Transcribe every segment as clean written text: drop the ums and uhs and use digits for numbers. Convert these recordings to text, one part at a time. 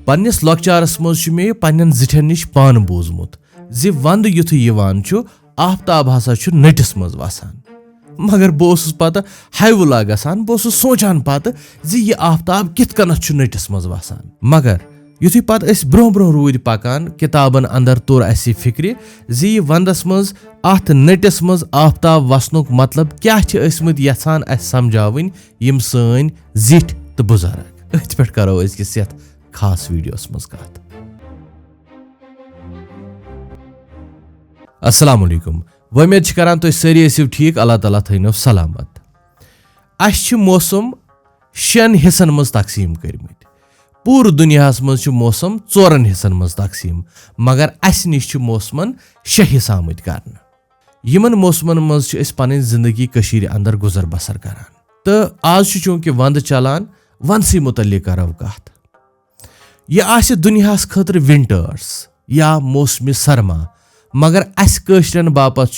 पन्निस लॉकचारस मज छु मे पन्नन जिठन निश पान बोजमुत जि वंद युथु यिवान छु आफ्ताब हसा छु नटिस मज वसान मगर बोसुस पत हाइवुला गसान बोसुस सोचान पत जि ये आफ्ताब कित कनत छु नटिस मज वसान मगर युथु पत अस ब्रो ब्रो रूद पकान किताबन अंदर तोर असी फिक्र जि ये वंदस मज अथ नटिस मज आफ्ताब वसनुक मतलब क्या छ असमत यसान अस समझावन यम सैन जिठ तो बुजुर्ग अथ पे करो अस यथ खास वीडियोस मज कत। अस्सलाम वालेकुम वमेद करान तुम सारी ऐसी ठीक अल्लाह ताला थो सलामत। अस मौसम शेन हिस्सन मज तकसीम कर्मत पूर दुनिया मज मौसम 4 हिस्सन मज तकसीम मगर अस निश मौसमन 6 हिस्सा आमत कर यमन मौसमन मज पन जिंदगी कशीर अंदर गुजर बसर करान तो आज चूंकि वंद चलान वंदसी मुतल्लिक करो कत यह आस दुनिया खतर विंटर्स या मौसम सरमा मगर अस कशरन बापत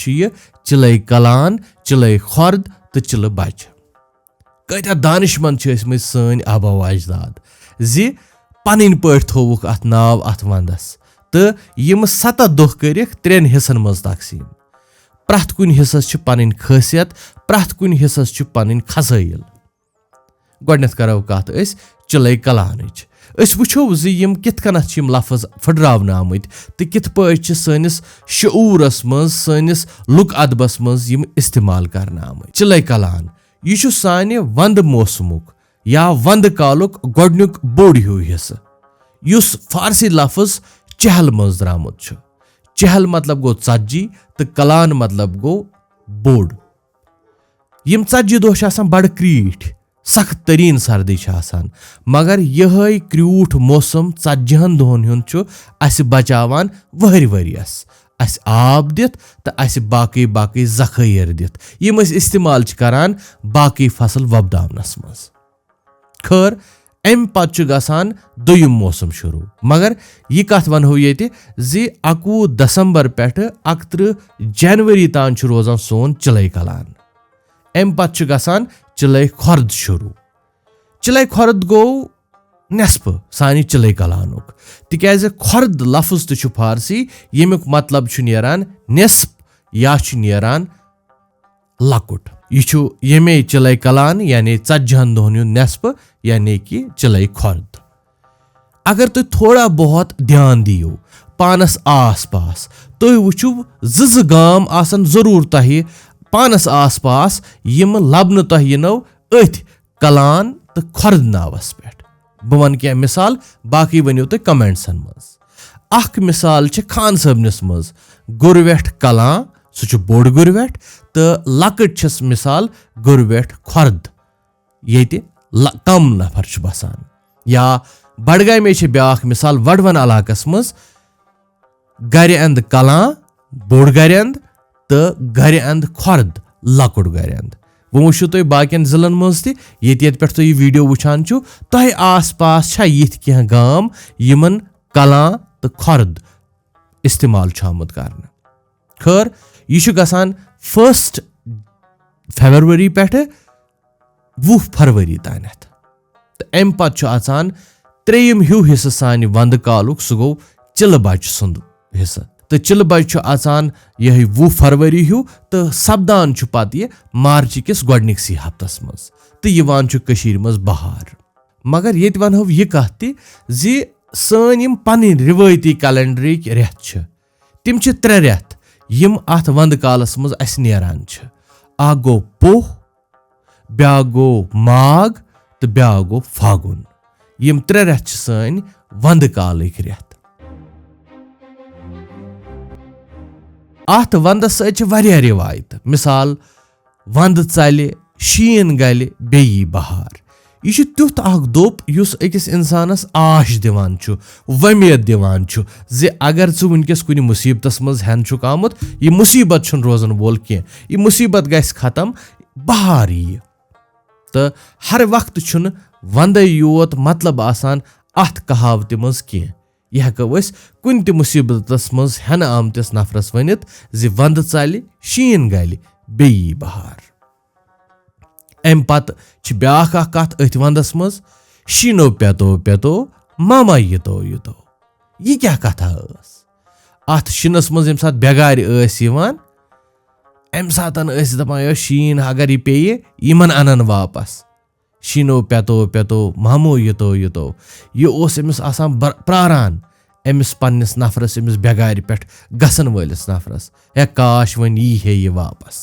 चिले कलान चिले खर्द तो चिल बच कत्या दानिशमंद सन आबो अजदाद जि पन पे थोवुक अत नाव अत वंदस तो यम 7 दुह कर 3 हिस्सन मज तकसीम प्रथ कुन हिस्सस पन खासियत प्रथ कुन हिस्सस पन खसाइल गोडनेथ करो कत चिले कलानच वो यम कित कनत लफज फटरावन आमत तो कित पे सनिस शऊरस मज सनिस लुक अदबस मज यम इस्तेमाल करना आमत चिले कलान यह साने वंद मौसमुक या वंद कालुक गोडनुक बोड़ हूँ हिस्स युस फारसी लफज चहल मज द्रामुत चहल मतलब गो 40 तो कलान मतलब गो बोड़ यम 40 दोह बड़ क्रीठ सख्त तरीन सर्दी मगर यह क्रूठ मौसम 40 दोहन हुंद अस बचावान वहर वरियस अस आब दित तो अस बाकी बाकी जखैर दित यम इस्तेमाल करान बाकी फसल वबदावनस मज खैर अम पत गसान दोयम मौसम शुरू मगर यह कत वनो ये 21 दिसंबर पे 31 जनवरी तान रोजान सोन चिले कलान अम पत गसान चिले खर्द शुरू चिले खर्द गो नेस्प सानि चिले कलानुक तिकाज खर्द लफ्ज तो फारसी यमुक मतलब नेरान नेस्प या नेरान लकुट यह यमे चिले कलान यानी 40 दोहन नेस्प यानी कि चिले खर्द अगर तुम थोड़ा बहुत ध्यान दियो पानस आस पास तुम वुचु ज गाम आसन जरूर तह पानस आस पास यम लबन तह यनो अथ कलान तो खर्द नावस पे बह वन क्या मिसाल बाकी वनो तुम कमेंट्सन मज अख मिसाल खान सबनस मज गुरवेठ कलां सह बोड़ गुरवेठ तो लकट मिसाल गुरवेठ खर्द ये कम नफर बसान या बडगामे ब्याख मिसाल वडवन इलाकस मज गर अंद कलां बोड़ गर अंद तो गर अंद खर्द लकुट गर अंद वो वो तुम बाकियन जिलन मज पे वीडियो वुचान तह आस पास यिथ कह गाम यमन कलां तो खर्द इस्तेमाल आमुत कर खैर यह गसान 1 फरवरी पे 20 फरवरी तान तो अम पत अचान 3 हूँ हिस्स सान वंद कालुक सह गो चिल बच सुंद हिस्स तो चिल बच अचान यह 20 फरवरी हूँ तो सपदान पत यह मार्च किस गोडनिकसी हफ्तस मज तो यवान मज बहार मगर ये वनो यह कत जी सन यम पन रिवायती कैलेंडरिक रेत तिम 3 रेत यम अथ वंद कालस मज अस नेरान आ गो पोह ब्या गो माघ तो ब्या गो फागुन यम 3 रेत सन वंद कालिक रेत अथ वंदस सह रिवायत मिसाल वंद चल शीन गल बेयी बहार यह तुथ दोप युस अकिस इंसानस आश दिवान वमेद दिवान जे अगर छु वनकस कुन मुसीबतस मज हेन छुक आमुत यह मुसीबत छुन रोजन वोल कह यह मुसीबत गस खत्म बहार यी तो हर वक्त छुन वंदे योत मतलब आसान अथ कहावत मज कह यह हेको कुन त मुसीबतस मज हेन आमतिस नफरस वनित जे वंद चल शीन गल बेयी बहार अम पत ब्याख कत अथ वंदस मज शीनो पेतो पेतो मामा युतो युतो यह क्या कथा ٲस अथ शिनस मज यम सात बेगार ٲस यिवान अमि सातन ٲस दपान शीन अगर यह पेये यमन अनन वापस शीनो पेतो पेतो मामो युतो युतो यह ओस अमिस आसान प्रारान अमिस पन्निस नफरस अमिस बेगार पेठ गसन वलिस नफरस है काश वन यी है यह वापस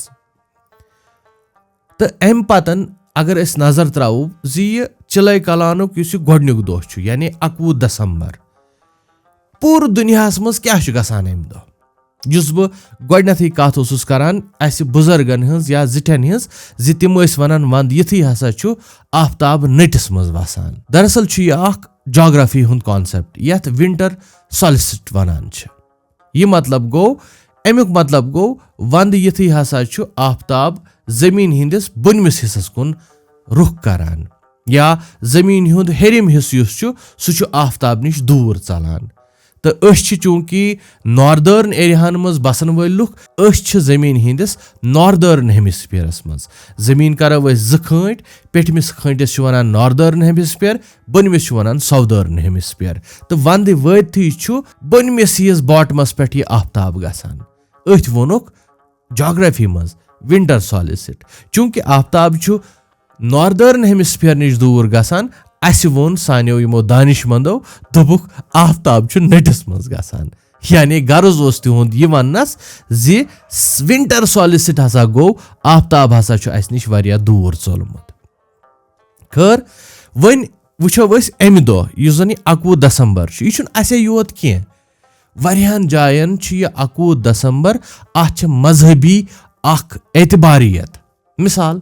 तो अम पतन अगर अस नजर त्रावो जी यह चिलय कलानुक युस गोडनुक दोह छु यानी 21 दिसंबर पूर दुनियास मज क्या छु गसान अमि दोह जुस ब गोडनथी कथ ओसुस करान अस बुजुर्गन हंस या जिठन हंस जि तिम ٲسۍ वनान वंद यथी हसा छु आफ्ताब नटिस मज वसान दरअसल छु यह अख ज्योग्राफी हुंद कॉन्सेप्ट यथ विंटर सॉल्स्टिस वनान छ यह मतलब गो अमुक मतलब गो वंद यथी हसा छु आफ्ताब जमीन हिंदिस बुनमिस हिस्सस कुन रुख करान या जमीन हुंद हेरिम हिस्स युस छु सु छु आफ्ताब निश दूर चलान तो अस चूंकि नॉर्दर्न एरियाहन मज बसन वल लुक अस जमीन हिंदिस नॉर्दर्न हेमिस्फीयरस मज जमीन करो अस ज खंट पेठमिस खंटिस वनान नॉर्दर्न हेमिस्फीयर बनमिस वनान साउदर्न हेमिस्फीयर तो वंद वथी बनमिस यस बॉटमस पे यह आफ्ताब गसान अथ वोनुक ज्योग्राफी मज विंटर सॉलिसिट चूंकि आफ्ताब नॉर्दर्न हेमिस्फीयर निश दूर गसान अस वोन सानियो यमो दानिशमंदो दोपुक आफ्ताब नटिस मज गसान यानी गर्ज ओस तिहुंद यह वन्नस जि विंटर सॉलिसिट हसा गो आफ्ताब हसा अस निश वारिया दूर चोलमुत खैर वन वुचो अस अमि दोह युस जन 21 दिसंबर यह असे योत कह वारियाहन जायन यह 21 दिसंबर अत मजहबी अख एतबारियत मिसाल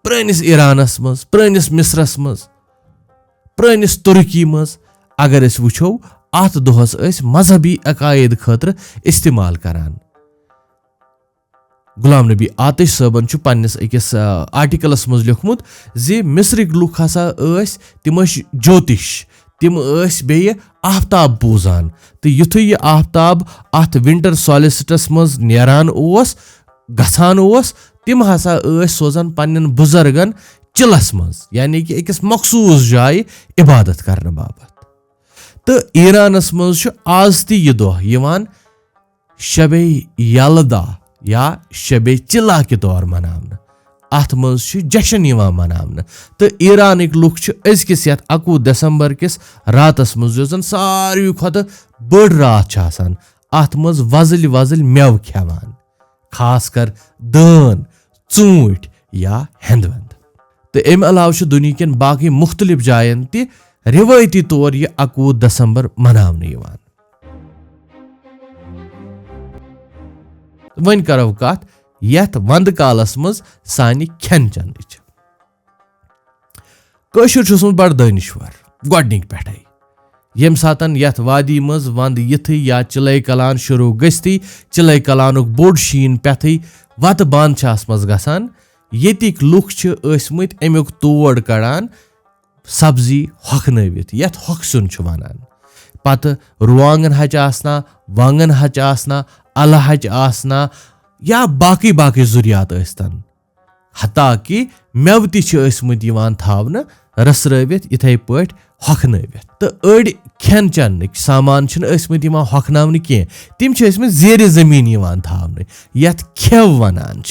पुरानिस ईरानस मज पुरानिस मिस्रस मज पुरानिस तुर्की मज अगर अस वुचो अत दोहस अस मजहबी अकायद खतर इस्तेमाल करान गुलाम नबी आतिश साहबन पन्निस अकिस आर्टिकलस मज लिखमुत जे मिस्रिक लुक हसा तिम ज्योतिष तिम बेये आफ्ताब बूजान तो युथु यह आफ्ताब अत विंटर सॉलिसिटस मज नेरान ओस गसान ओस तिम हसा सोजान पन्न बुजुर्गन चिलस मज यानी कि अकिस मखसूस जाय इबादत करने बाबत तो ईरानस मज आज ती यह दोह यवान शबे यलदा या शबे चिला के तौर मनावना अत मज जशन यवान मनावना तो ईरानिक लुक अजकिस यथ 21 दिसंबर किस रातस मज जो सारी खोत बड़ रात आसान अत मज वजल वजल मेव खेवान खास कर दान चूंट या हेंदवंद तो अमि अलावा दुनिया बाकी मुख्तलिफ जायन ति रिवायती तौर यह 21 दिसंबर मनावने यवान वन करो कथ यथ वंद कालस मज सानि खेन चेनच कशुर छुसमुत बड़ दानिश्वर गोडनिक पेठै यम सातन यथ वादी मज वंद यथी या चिलय कलान शुरू गस्ती चिलय कलानुक बोड शीन पेथै वत बांद छास मज गसान येतिक लुक ٲسۍमٕتۍ अमुक तोड़ कड़ान सब्जी हॉकनवित यथ हॉकसुन वनान पत रुवांगन हच आसना वांगन हच आसना अल हच आसना या बाकी बाकी जुरियात ٲسۍतन हता कि मेव ति ٲسۍमٕتۍ यवान थावना रसरवित इथे पट हॉकनवित तो अड़ खेन चेन्नक सामान ٲسۍमٕتۍ यवान हॉकनावने कह तिम ٲسۍमٕتۍ जेर जमीन यवान थावने यथ खेव वनान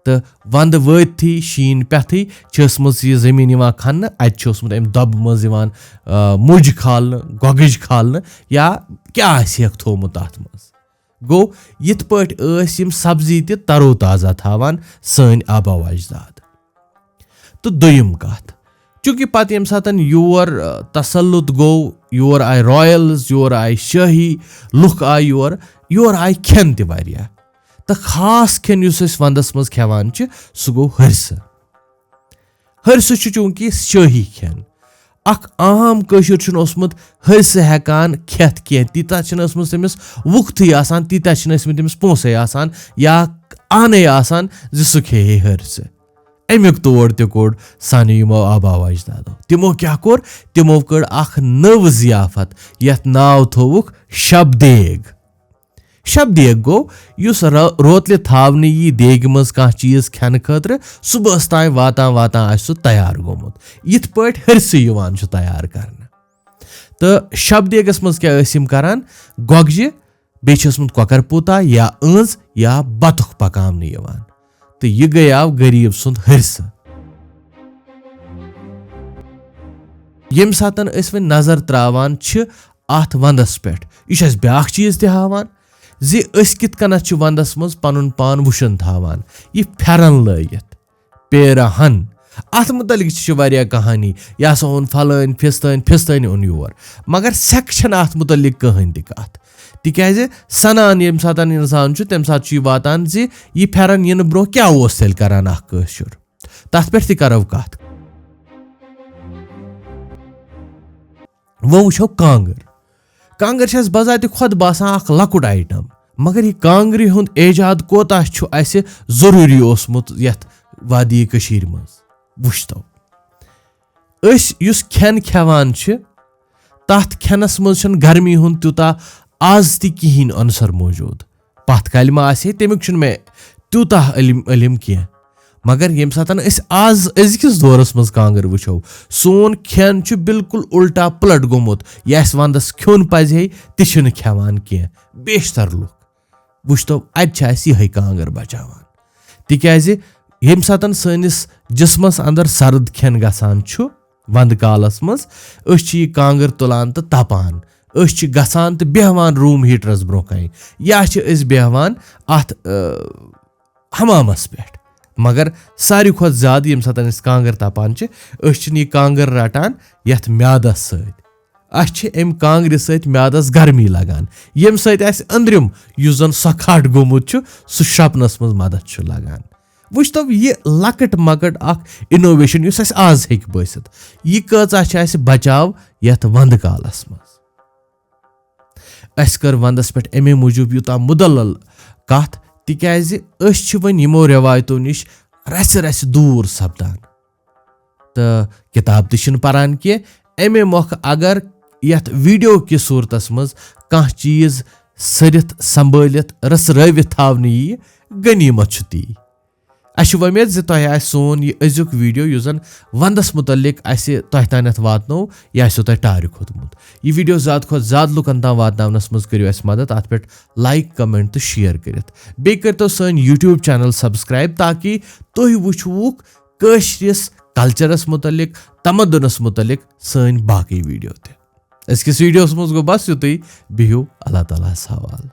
तो वंद वथी शीन पेथी यह जमीन यवान खन्न अत अम दब मज मुज खालने गोगज खालने या क्या थोमुत अत मज गो यिथ पट सब्जी ते तरोताजा थावान सन आबा अजदाद तो दोयम कथ चूंकि पत यम सातन योर तसल्लुत गो योर आय रॉयल्स योर आय शाही लुक आय योर आय खेन ते वारिया तो खास खेन युस वंदस मज खेवान सह गो हरस चूंकि शाही खेन अख आम कशुर ओसमुत हरस हेकान खेत कह तीता तमिस वुख्त आसान तीता तमिस पोंसे आसान या आने आसान सह खे हरस अमुक तोड़ ते कोड़ सानि यमो आबा अजदादो तिमो क्या कोर तिमो कड़ अख नव जियाफत यथ नाव थोवुक शब देग गो युस रोतले थावने यी देग मज कह चीज खेन खतर सुबह तान वातान वातान सह तैयार गोमुत यिथ पट हरस यवान तैयार करने तो शब देगस मज क्या ٲسۍ यिम करान गोगजि बे छुसमुत कॉकर पूता या ٲंज या बतुख पकामने यिवान तो यह गयाव गरीब सुंद हिस्सा यम सातन अस वन नजर त्रावान छ अथ वंदस पे यह ब्याख चीज ते हावान जी अस कित कनत छ वंदस मज पनुन पान वुशन थावान यह फेरन लगित पेरहन अथ मुतलिक छ वारिया कहानी यह सा ओन फलन फिस्तन ओन योर मगर सेक छन अथ मुतलिक कहन त कथ तिकाज सनान यम सातन इंसान छ तम सात छ वातान जी यह फेरन इन ब्रो क्या ओस तेल करान अख कशुर तथ पे त करो कथ वो वुछो कांगर छस बजाते खुद बासान अख लकुट आइटम मगर यह कांगरी हुंद एजाद कोता छु असे जरूरी ओसमुत यथ वादी कशीर मज वुछतो अस युस खेन खेवान छ तथ खेनस मज छन गर्मी हुंद त्यूता आज ति किहिन अनसर मौजूद पथ काल मा आसे तमिक छुन मे त्यूता इल्म किया मगर यम सातन अस आज अजकिस दौरस मज कांगर वुछो सोन खेन छु बिल्कुल उल्टा पलट गोमुत यस वंदस खेन पजे तिछन खेवान किया बेशतर लुक वुछतो अज यह कांगर बचावान तिकाज यम सातन सनिस जिस्मस अंदर सर्द खेन गसान छु वंद कालस मज अस छ कांगर तुलान तो तपान अस छ गसान तो बेहवान रूम हीटरस ब्रोकन या छ अस बेहवान अथ हमामस पे मगर सारी खुद ज्यादा यम सातन अस कांगर तपान छ अस छ यह कांगर रटान यथ म्यादस सत अस अम कांगर सत म्यादस गर्मी लगान यम सत अंदरिम युस जन सखाट गोमुत छ सु शपनस मज मदद छ लगान वुछतो यह लकट मकट अख इनोवेशन युस अस आज हेक बसित यह कचा छ अस बचाव यथ वंद कालस मज अस कर वंदस पे अमे मूजूब यूता मुदल्लल कथ तिकाज अस छ वन यमो रवायतों निश रस दूर सपदान तो किताब तन परान कि अमे मोख अगर यथ वीडियो कि सूरतस मज कह चीज सरित संभलित रस रवित थावने यी गनीमत छ ती अश उम्मीद ज तह सोन यह अजुक वीडियो युस जन वंदस मुतलिक तह तानत वातनो यह तह टार खोदमुत यह वीडियो ज्यादा खुद ज्यादा लुकन तान वातनावनस मज करियो अस मदद अत पे लाइक कमेंट तो शेयर करित बे करतो सन यूट्यूब चैनल सब्सक्राइब ताकि तुह वुछवुक कशरिस कल्चरस मुतलिक तमदुनस मुतलिक सन बाकी वीडियो ते अस किस वीडियोस मज गो बस युतुई बिहु अल्लाह ताला हवाल।